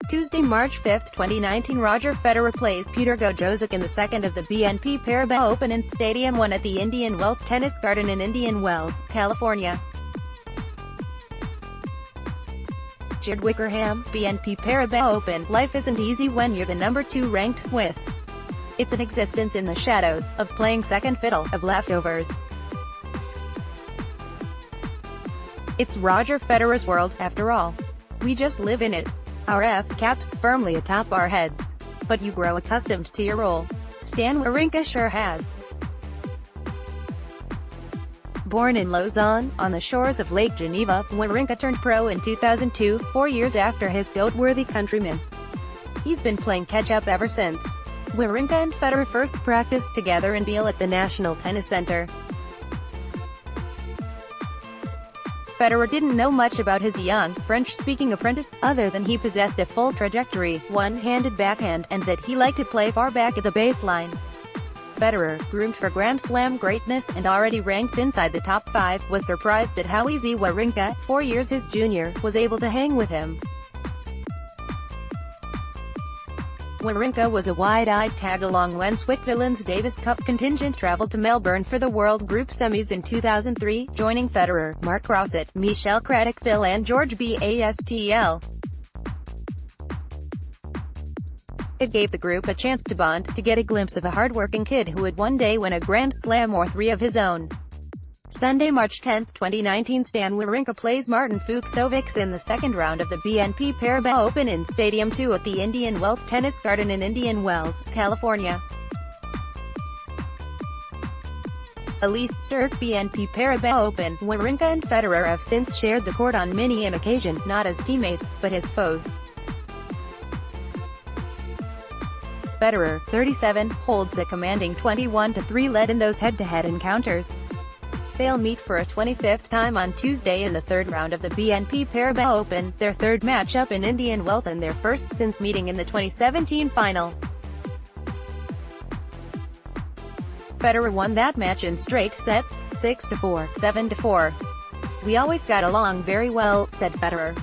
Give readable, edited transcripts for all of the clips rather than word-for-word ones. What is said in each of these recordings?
Tuesday, March 5, 2019, Roger Federer plays Peter Gojowczyk in the second of the BNP Paribas Open in Stadium 1 at the Indian Wells Tennis Garden in Indian Wells, California. Jared Wickerham, BNP Paribas Open. Life isn't easy when you're the number 2 ranked Swiss. It's an existence in the shadows, of playing second fiddle, of leftovers. It's Roger Federer's world, after all. We just live in it. Our F-caps firmly atop our heads. But you grow accustomed to your role. Stan Wawrinka sure has. Born in Lausa, on the shores of Lake Geneva, Wawrinka turned pro in 2002, 4 years after his goat-worthy countryman. He's been playing catch-up ever since. Wawrinka and Federer first practiced together in Biel at the National Tennis Center. Federer didn't know much about his young, French-speaking apprentice, other than he possessed a full trajectory, one-handed backhand, and that he liked to play far back at the baseline. Federer, groomed for Grand Slam greatness and already ranked inside the top 5, was surprised at how easy Wawrinka, 4 years his junior, was able to hang with him. Wawrinka was a wide-eyed tag-along when Switzerland's Davis Cup contingent traveled to Melbourne for the World Group Semis in 2003, joining Federer, Mark Rosset, Michel Craddock-Phil and George Bastl. It gave the group a chance to bond, to get a glimpse of a hard-working kid who would one day win a Grand Slam or 3 of his own. Sunday, March 10, 2019, Stan Wawrinka plays Martin Fucsovics in the second round of the BNP Paribas Open in Stadium 2 at the Indian Wells Tennis Garden in Indian Wells, California. Elise Sturck, BNP Paribas Open. Wawrinka and Federer have since shared the court on many an occasion, not as teammates, but as foes. Federer, 37, holds a commanding 21-3 lead in those head-to-head encounters. They'll meet for a 25th time on Tuesday in the third round of the BNP Paribas Open, their third matchup in Indian Wells and their first since meeting in the 2017 final. Federer won that match in straight sets, 6-4, 7-4. "We always got along very well," said Federer.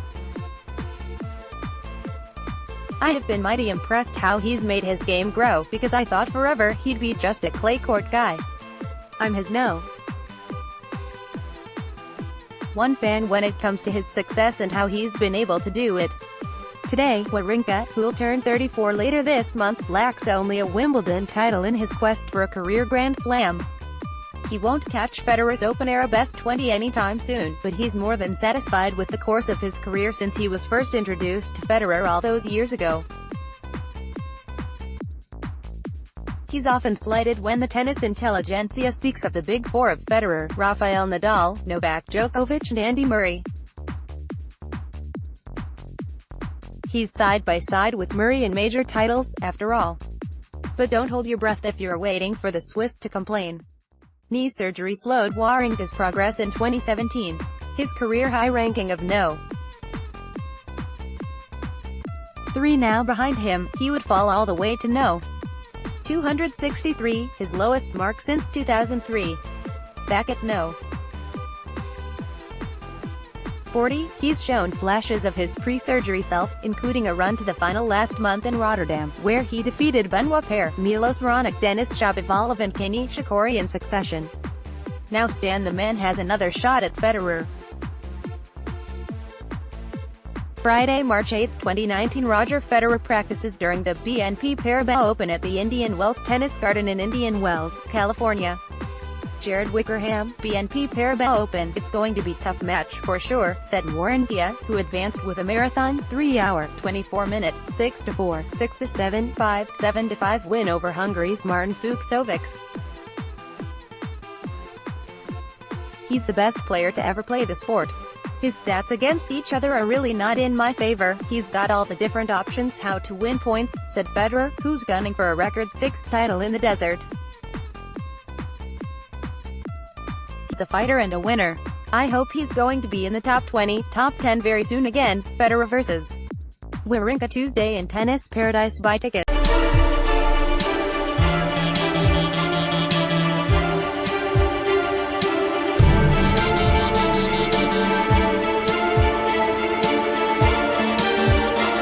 "I have been mighty impressed how he's made his game grow, because I thought forever he'd be just a clay court guy. I'm his #1 fan when it comes to his success and how he's been able to do it." Today, Wawrinka, who'll turn 34 later this month, lacks only a Wimbledon title in his quest for a career Grand Slam. He won't catch Federer's Open-era best 20 anytime soon, but he's more than satisfied with the course of his career since he was first introduced to Federer all those years ago. He's often slighted when the tennis intelligentsia speaks of the Big Four of Federer, Rafael Nadal, Novak Djokovic and Andy Murray. He's side by side with Murray in major titles, after all. But don't hold your breath if you're waiting for the Swiss to complain. Knee surgery slowed Wawrinka's progress in 2017. His career-high ranking of No. 3 now behind him, he would fall all the way to No. 263, his lowest mark since 2003. Back at No. 40, he's shown flashes of his pre-surgery self, including a run to the final last month in Rotterdam, where he defeated Benoit Paire, Milos Raonic, Denis Shapovalov and Kenny Shikori in succession. Now Stan the man has another shot at Federer. Friday, March 8, 2019, Roger Federer practices during the BNP Paribas Open at the Indian Wells Tennis Garden in Indian Wells, California. Jared Wickerham, BNP Paribas Open. "It's going to be a tough match, for sure," said Wawrinka, who advanced with a marathon, 3-hour, 24-minute, 6-4, 6-7, 5, 7-5 win over Hungary's Martin Fucsovics. "He's the best player to ever play the sport. His stats against each other are really not in my favor. He's got all the different options how to win points," said Federer, who's gunning for a record 6th title in the desert. "He's a fighter and a winner. I hope he's going to be in the top 20, top 10 very soon again." Federer vs. Wawrinka Tuesday in Tennis Paradise. Buy tickets.